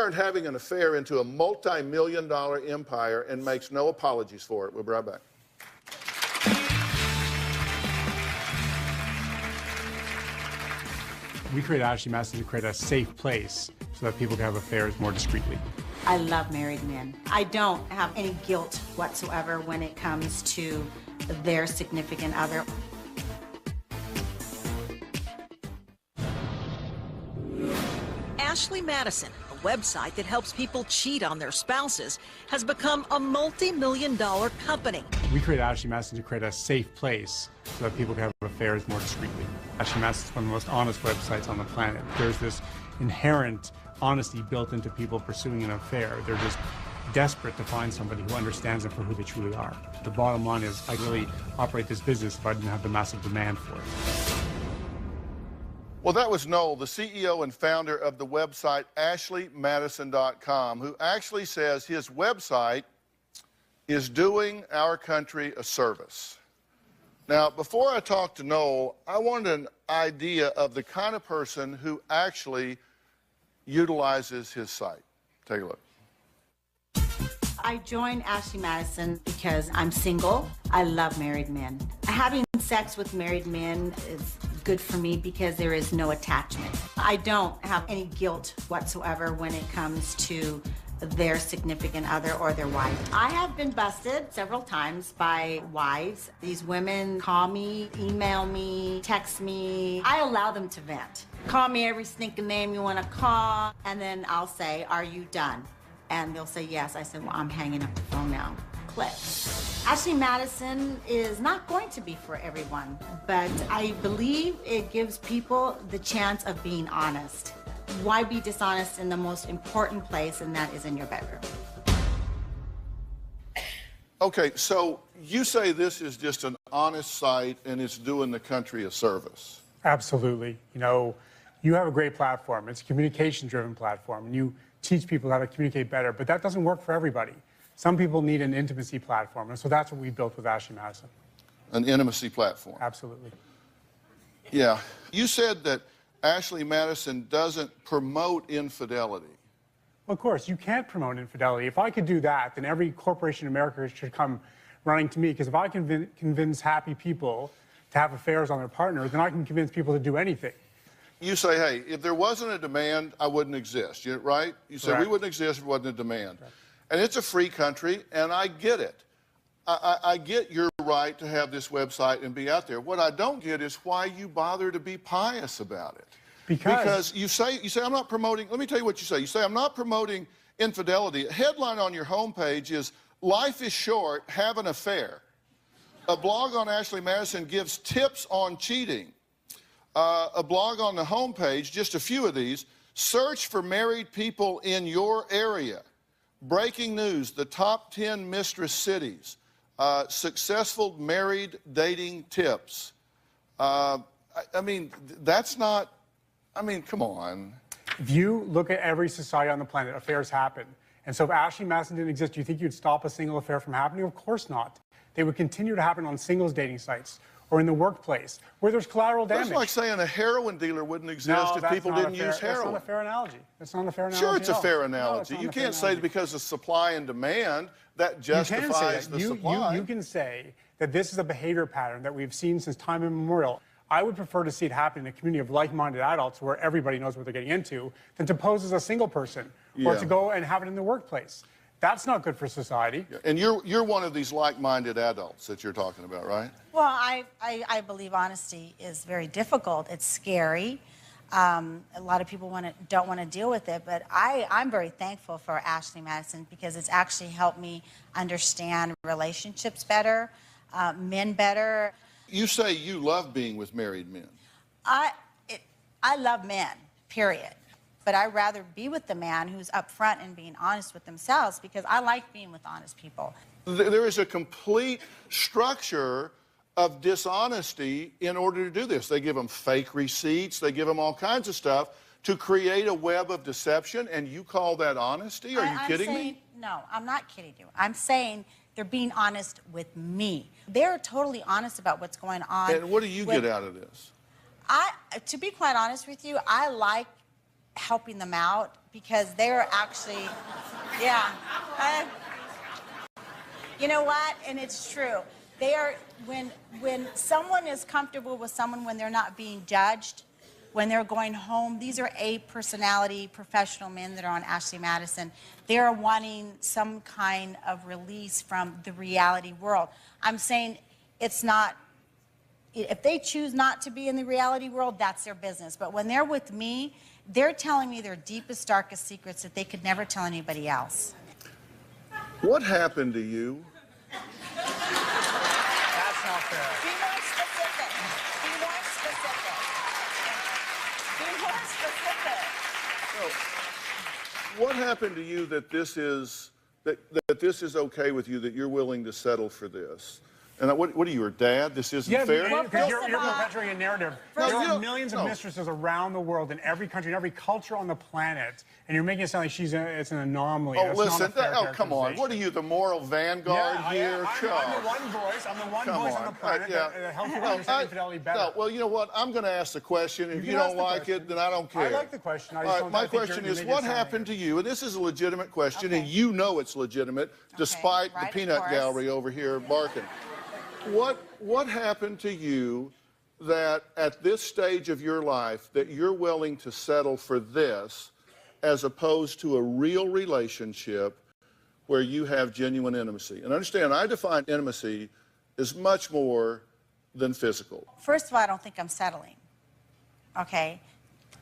turned having an affair into a multi-million-dollar empire and makes no apologies for it. We'll be right back. We created Ashley Madison to create a safe place so that people can have affairs more discreetly. I love married men. I don't have any guilt whatsoever when it comes to their significant other. Ashley Madison, a website that helps people cheat on their spouses, has become a multi-million-dollar company. We created Ashley Madison to create a safe place so that people can have affairs more discreetly. Ashley Madison is one of the most honest websites on the planet. There's this inherent honesty built into people pursuing an affair. They're just desperate to find somebody who understands them for who they truly are. The bottom line is, I'd really operate this business if I didn't have the massive demand for it. Well, that was Noel, the CEO and founder of the website AshleyMadison.com, who actually says his website is doing our country a service. Now, before I talk to Noel, I wanted an idea of the kind of person who actually utilizes his site. Take a look. I joined Ashley Madison because I'm single. I love married men. Having sex with married men is good for me because there is no attachment. I don't have any guilt whatsoever when it comes to their significant other or their wife. I have been busted several times by wives. These women call me, email me, text me. I allow them to vent. Call me every stinking name you want to call, and then I'll say, "Are you done?" And they'll say yes. I said, "Well, I'm hanging up the phone now." Click. Ashley Madison is not going to be for everyone, but I believe it gives people the chance of being honest. Why be dishonest in the most important place, and that is in your bedroom? Okay, so you say this is just an honest site and it's doing the country a service. Absolutely. You know, you have a great platform. It's a communication-driven platform, and you teach people how to communicate better, but that doesn't work for everybody. Some people need an intimacy platform, and so that's what we built with Ashley Madison. An intimacy platform. Absolutely. Yeah. You said that Ashley Madison doesn't promote infidelity. Well, of course, you can't promote infidelity. If I could do that, then every corporation in America should come running to me, because if I can convince happy people to have affairs on their partner, then I can convince people to do anything. You say, hey, if there wasn't a demand, I wouldn't exist, right? You say we wouldn't exist if there wasn't a demand. Correct. And it's a free country, and I get it. I get your right to have this website and be out there. What I don't get is why you bother to be pious about it. Because you say I'm not promoting, let me tell you what you say. You say, I'm not promoting infidelity. A headline on your homepage is, "Life is short, have an affair." A blog on Ashley Madison gives tips on cheating. A blog on the homepage, just a few of these, search for married people in your area. Breaking news, the top 10 mistress cities. Successful married dating tips. I mean, that's not, I mean, come on. If you look at every society on the planet, affairs happen. And so if Ashley Madison didn't exist, do you think you'd stop a single affair from happening? Of course not. They would continue to happen on singles dating sites or in the workplace where there's collateral damage. That's like saying a heroin dealer wouldn't exist if people didn't use heroin. That's not a fair analogy. That's not a fair analogy. Sure, it's a fair analogy. You can't say because of supply and demand that justifies the supply. You can say that this is a behavior pattern that we've seen since time immemorial. I would prefer to see it happen in a community of like-minded adults where everybody knows what they're getting into than to pose as a single person or to go and have it in the workplace. That's not good for society. Yeah. And you're one of these like-minded adults that you're talking about, right? Well, I believe honesty is very difficult. It's scary. A lot of people don't want to deal with it, but I'm very thankful for Ashley Madison because it's actually helped me understand relationships better, men better. You say you love being with married men. I love men, period. But I'd rather be with the man who's upfront and being honest with themselves because I like being with honest people. There is a complete structure of dishonesty in order to do this. They give them fake receipts. They give them all kinds of stuff to create a web of deception, and you call that honesty? Are you kidding me? No, I'm not kidding you. I'm saying they're being honest with me. They're totally honest about what's going on. And what do you get out of this? To be quite honest with you, I like helping them out because they're actually, yeah. You know what? And it's true. They are, when someone is comfortable with someone, when they're not being judged, when they're going home, these are A-personality professional men that are on Ashley Madison. They're wanting some kind of release from the reality world. I'm saying it's not, if they choose not to be in the reality world, that's their business. But when they're with me, they're telling me their deepest, darkest secrets that they could never tell anybody else. What happened to you? That's not fair. Be more specific. Be more specific. Be more specific. What happened to you that this is this is okay with you, that you're willing to settle for this? And what are you, her dad? This isn't fair? Yeah, because you're First of all- perpetuating a narrative. No, There you are don't- millions no. of mistresses around the world, in every country, in every culture on the planet, and you're making it sound like it's an anomaly. Oh, That's not a listen, fair come on. What are you, the moral vanguard here? I'm the one voice. I'm the one Come voice on. on the planet that helps people understand infidelity better. No, well, you know what? I'm going to ask the question. If you can don't ask the like question. it, then I don't care. I like the question. I just All right, don't my think you're question making is, it what sound happened to you? And this is a legitimate question, Okay. and you know it's legitimate, despite right, the of peanut course. gallery over here barking. What happened to you that at this stage of your life that you're willing to settle for this as opposed to a real relationship where you have genuine intimacy? And understand, I define intimacy as much more than physical. First of all, I don't think I'm settling. Okay?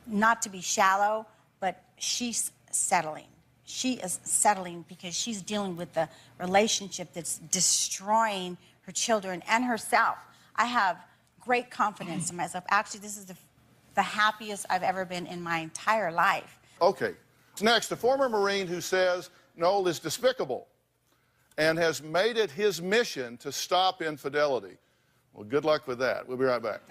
Not to be shallow, but she's settling. She is settling because she's dealing with the relationship that's destroying her children and herself. I have great confidence in myself. Actually, this is the happiest I've ever been in my entire life. Okay. Next, a former Marine who says Noel is despicable and has made it his mission to stop infidelity. Well, good luck with that. We'll be right back.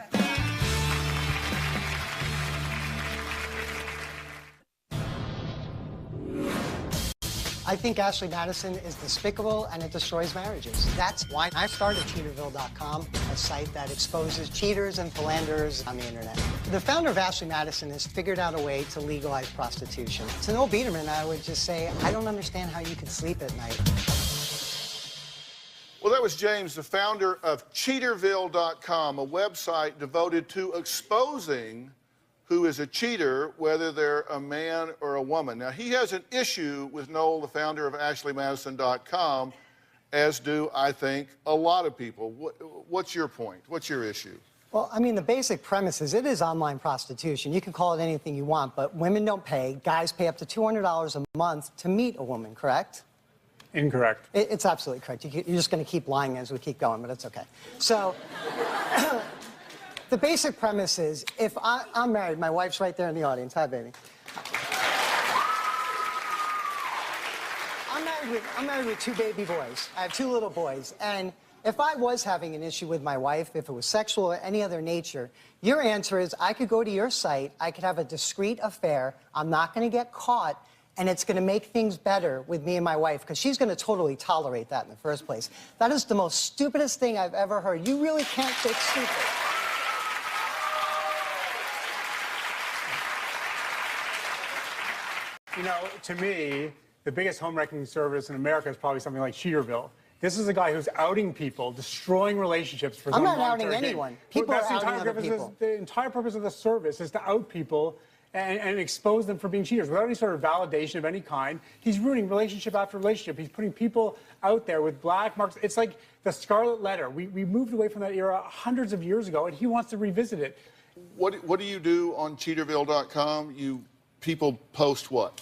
I think Ashley Madison is despicable and it destroys marriages. That's why I started Cheaterville.com, a site that exposes cheaters and philanderers on the internet. The founder of Ashley Madison has figured out a way to legalize prostitution. To Noel Biederman, I would just say, I don't understand how you could sleep at night. Well, that was James, the founder of Cheaterville.com, a website devoted to exposing who is a cheater, whether they're a man or a woman. Now, he has an issue with Noel, the founder of AshleyMadison.com, as do, I think, a lot of people. What's your point? What's your issue? Well, I mean, the basic premise is it is online prostitution. You can call it anything you want, but women don't pay. Guys pay up to $200 a month to meet a woman, correct? Incorrect. It's absolutely correct. You're just going to keep lying as we keep going, but it's okay. So, the basic premise is, if I'm married, my wife's right there in the audience. Hi, baby. I'm married with 2 baby boys. I have 2 little boys. And if I was having an issue with my wife, if it was sexual or any other nature, your answer is I could go to your site, I could have a discreet affair, I'm not going to get caught, and it's going to make things better with me and my wife, because she's going to totally tolerate that in the first place. That is the most stupidest thing I've ever heard. You really can't fix stupid. You know, to me, the biggest home wrecking service in America is probably something like Cheaterville. This is a guy who's outing people, destroying relationships for his I'm own not outing monetary gain. anyone. People That's are the outing entire other purpose people. The entire purpose of the service is to out people and expose them for being cheaters without any sort of validation of any kind. He's ruining relationship after relationship. He's putting people out there with black marks. It's like the Scarlet Letter. We moved away from that era hundreds of years ago, and he wants to revisit it. What do you do on Cheaterville.com? People post what?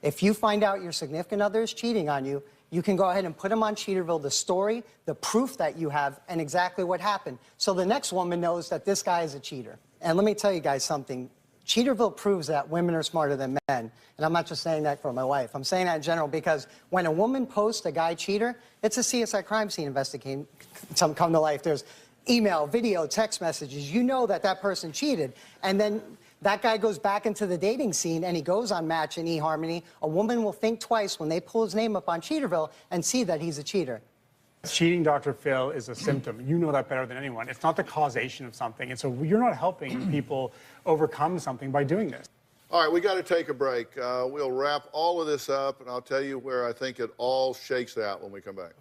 If you find out your significant other is cheating on you, you can go ahead and put them on Cheaterville, the story, the proof that you have, and exactly what happened. So the next woman knows that this guy is a cheater. And let me tell you guys something. Cheaterville proves that women are smarter than men. And I'm not just saying that for my wife. I'm saying that in general because when a woman posts a guy cheater, it's a CSI crime scene investigation come to life. There's email, video, text messages. You know that that person cheated. And then that guy goes back into the dating scene and he goes on Match and eHarmony. A woman will think twice when they pull his name up on Cheaterville and see that he's a cheater. Cheating, Dr. Phil, is a symptom. You know that better than anyone. It's not the causation of something. And so you're not helping people overcome something by doing this. All right, we got to take a break. We'll wrap all of this up, and I'll tell you where I think it all shakes out when we come back.